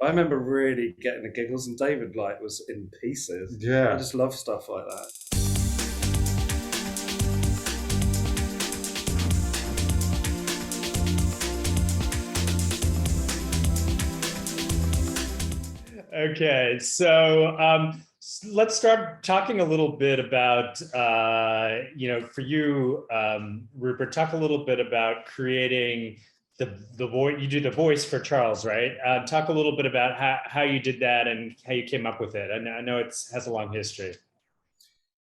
I remember really getting the giggles, and David like was in pieces. I Yeah. just love stuff like that. Okay, so let's start talking a little bit about, for you, Rupert, talk a little bit about creating the voice. You do the voice for Charles, right? Talk a little bit about how you did that and how you came up with it. I know it has a long history.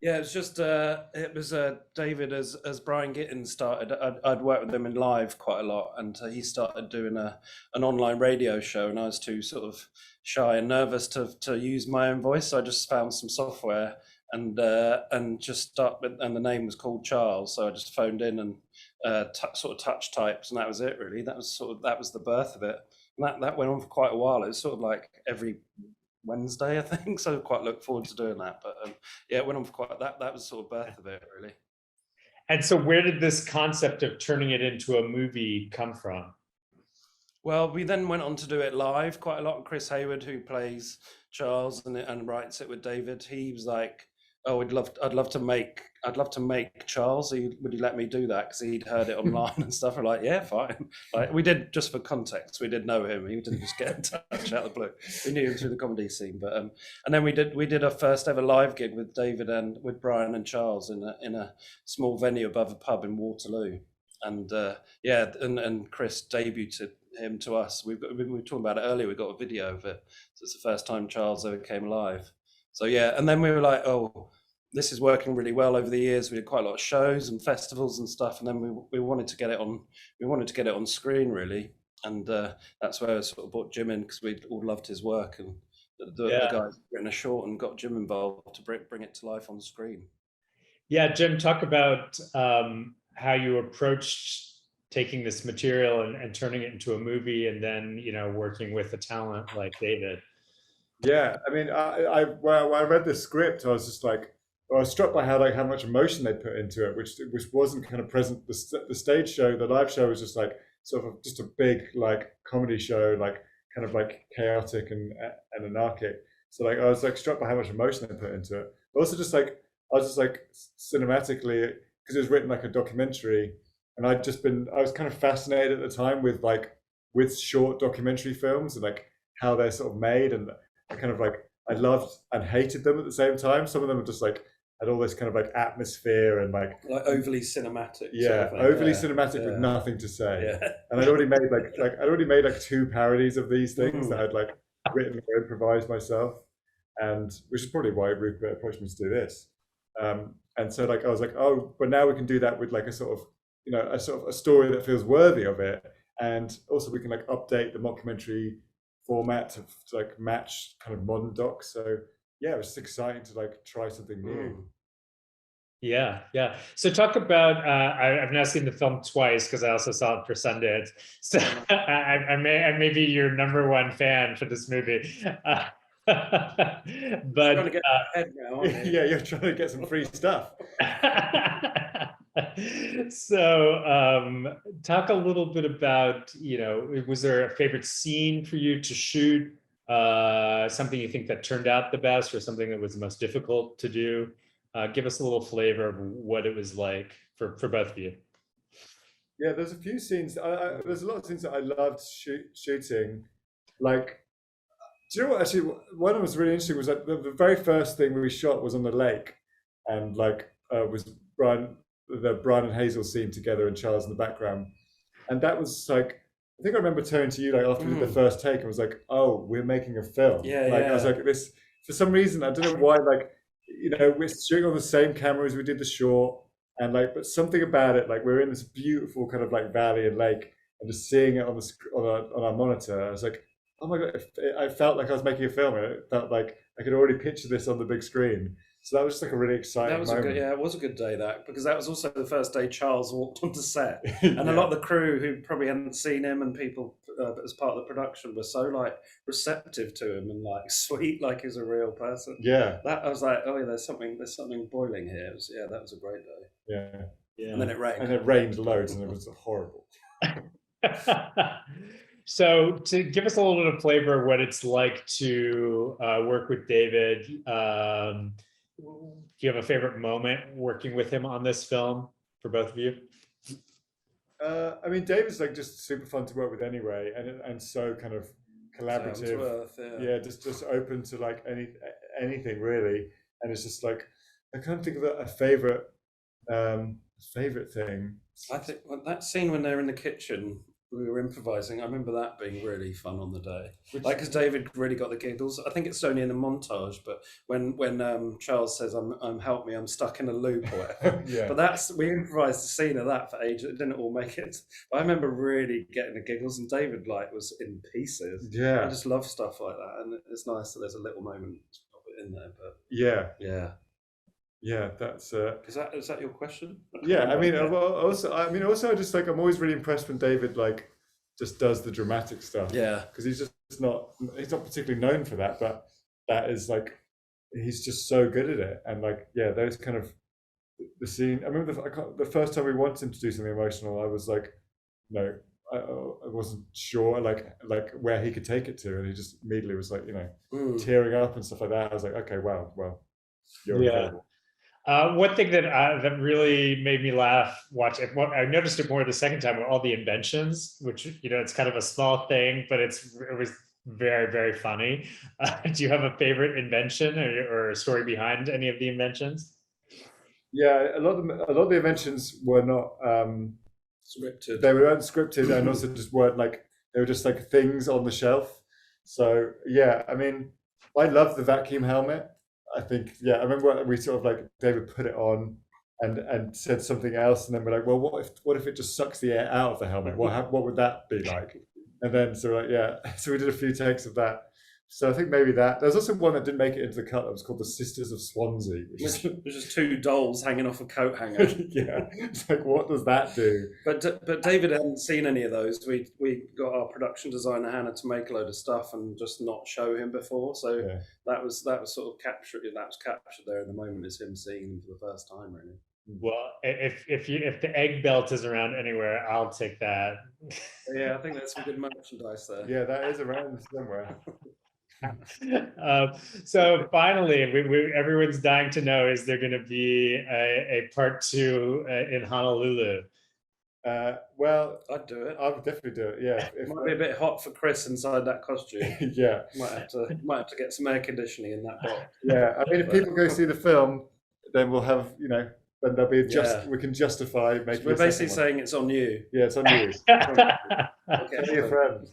Yeah, it was David as Brian Gittins started. I'd worked with him in live quite a lot, and he started doing an online radio show, and I was too sort of shy and nervous to use my own voice, so I just found some software and just start with, and the name was called Charles, so I just phoned in and sort of touch types, and that was it really. That was the birth of it, and that went on for quite a while. It was sort of like every Wednesday, I think. So I quite look forward to doing that. But yeah, it went on for quite that was sort of birth of it, really. And so where did this concept of turning it into a movie come from? Well, we then went on to do it live quite a lot. Chris Hayward, who plays Charles and writes it with David, he was like, "Oh, I'd love to make Charles. Would you let me do that?" Because he'd heard it online and stuff. We're like, "Yeah, fine." Like we did, just for context, we did know him. He didn't just get in touch out of the blue. We knew him through the comedy scene. But and then we did our first ever live gig with David and with Brian and Charles in a small venue above a pub in Waterloo. And and Chris debuted him to us. We were talking about it earlier. We got a video of it. So it's the first time Charles ever came live. So yeah, and then we were like, oh, this is working really well over the years. We did quite a lot of shows and festivals and stuff, and then we wanted to get it on. We wanted to get it on screen really, and that's where I sort of brought Jim in because we all loved his work, and the guys written a short and got Jim involved to bring it to life on screen. Yeah, Jim, talk about how you approached taking this material and turning it into a movie, and then working with a talent like David. Yeah, I mean, when I read the script, I was just like, I was struck by how much emotion they put into it, which wasn't kind of present. The stage show, the live show, was just like sort of just a big like comedy show, like kind of like chaotic and anarchic. So like I was like struck by how much emotion they put into it. But also just like I was just like cinematically, because it was written like a documentary, and I was kind of fascinated at the time with short documentary films and like how they're sort of made, and I kind of like I loved and hated them at the same time. Some of them are just like had all this kind of like atmosphere and like overly cinematic. Yeah, sort of overly cinematic with nothing to say. Yeah. And I'd already made like two parodies of these things that I'd like written or improvised myself, and which is probably why Rupert approached me to do this. And so like I was like, oh, but now we can do that with like a sort of a story that feels worthy of it, and also we can like update the mockumentary format to like match kind of modern docs. So yeah, it was just exciting to like try something new. Yeah. So talk about. I've now seen the film twice because I also saw it for Sundance. So I may be your number one fan for this movie. But trying to get ahead now, aren't you? Yeah, you're trying to get some free stuff. So talk a little bit about, was there a favorite scene for you to shoot? Something you think that turned out the best, or something that was the most difficult to do? Give us a little flavor of what it was like for both of you. Yeah, there's a few scenes. There's a lot of scenes that I loved shooting. Like, do you know what? Actually, one that was really interesting was that the very first thing we shot was on the lake, and like was Brian and Hazel scene together and Charles in the background, and that was like, I think I remember turning to you like after we did the first take and was like, oh, we're making a film. I was like, this for some reason, I don't know why, like, we're shooting on the same camera as we did the short, and like, but something about it, like we're in this beautiful kind of like valley and lake, and just seeing it on our monitor, I was like, oh my god, I felt like I was making a film, and it felt like I could already picture this on the big screen. So that was just like a really exciting moment. It was a good day, because that was also the first day Charles walked onto set, and a lot of the crew who probably hadn't seen him and people as part of the production were so like receptive to him and like sweet, like he's a real person. Yeah, that I was like, oh yeah, there's something boiling here. That was a great day. Yeah. And then it rained. And it rained loads, and it was horrible. So to give us a little bit of flavor of what it's like to work with David, do you have a favorite moment working with him on this film for both of you? I mean, David's like just super fun to work with anyway, and so kind of collaborative. Yeah, just open to like anything really. And it's just like I can't think of a favorite thing. I think that scene when they're in the kitchen, we were improvising. I remember that being really fun on the day. Like, because David really got the giggles. I think it's only in a montage, but when Charles says, "I'm help me, I'm stuck in a loop" or whatever. Yeah. But we improvised a scene of that for ages. It didn't all make it. But I remember really getting the giggles, and David like was in pieces. Yeah. I just love stuff like that, and it's nice that there's a little moment of it in there. But yeah. That's is that your question? Yeah, I mean, also, I just like I'm always really impressed when David like just does the dramatic stuff. Yeah, because he's not particularly known for that, but that is like he's just so good at it. And like, yeah, those kind of the scene. I remember the first time we wanted him to do something emotional, I was like, no, I wasn't sure like where he could take it to, and he just immediately was like, tearing up and stuff like that. I was like, okay, well, you're incredible. One thing that really made me laugh watch it, I noticed it more the second time, were all the inventions, which it's kind of a small thing, but it was very, very funny. Do you have a favorite invention or a story behind any of the inventions? Yeah, a lot of the inventions were not scripted. They were unscripted, and also just weren't like they were just like things on the shelf. So yeah, I mean, I love the vacuum helmet. I think, I remember we sort of like David put it on and said something else, and then we're like, well, what if it just sucks the air out of the helmet? What would that be like? And then so we're like, so we did a few takes of that. So I think maybe that. There's also one that didn't make it into the cut that was called the Sisters of Swansea, which is just two dolls hanging off a coat hanger. Yeah, it's like, what does that do? But David hadn't seen any of those. We got our production designer Hannah to make a load of stuff and just not show him before. So that was sort of captured. That was captured there in the moment, is him seeing them for the first time, really. Well, if the egg belt is around anywhere, I'll take that. Yeah, I think there's some good merchandise there. Yeah, that is around somewhere. So finally, everyone's dying to know, is there going to be a part 2 in Honolulu? Well, I'd do it. I would definitely do it. Yeah, it might be a bit hot for Chris inside that costume. Yeah, might have to get some air conditioning in that box. Yeah, I mean, if people go see the film, then we'll have then there'll be we can justify making. So we're basically saying it's on you. Yeah, it's on you. Okay, tell your friends.